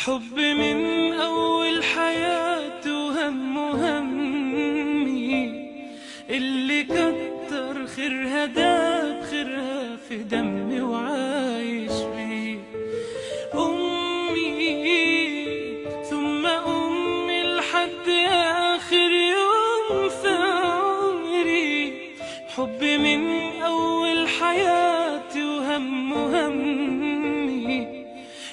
حب من أول حياتي وهم همي، اللي كتر خيرها داب خيرها في دمي وعايش بيه. أمي ثم أمي لحد آخر يوم في عمري. حب من أول حياتي وهم همي،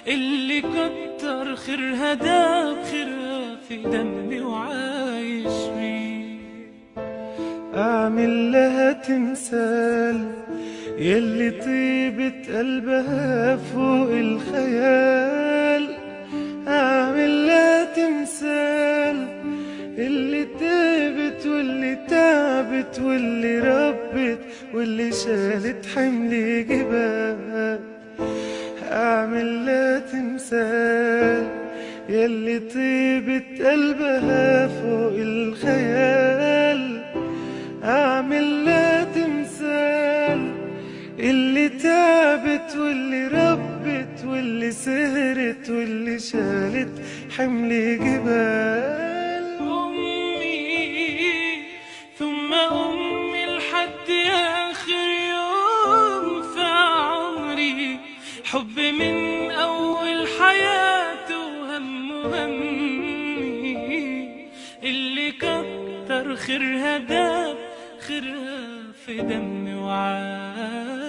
اللي كتر خيرها داب خيرها في دمي وعايش بيه. أعمل لها تمثال يلي طيبة قلبها فوق الخيال. أعمل لها تمثال اللي تعبت واللي تعبت واللي ربت واللي شالت حمل جبال. أعمل لها تمثال يلي طيبة قلبها فوق الخيال. أعمل لها تمثال اللي تعبت واللي ربت واللي سهرت واللي شالت حمل جبال. أمي ثم أمي لحد آخر يوم في عمري. حب من أول حياتي وهم همي، اللي كتر خيرها داب خيرها في دمي وعاش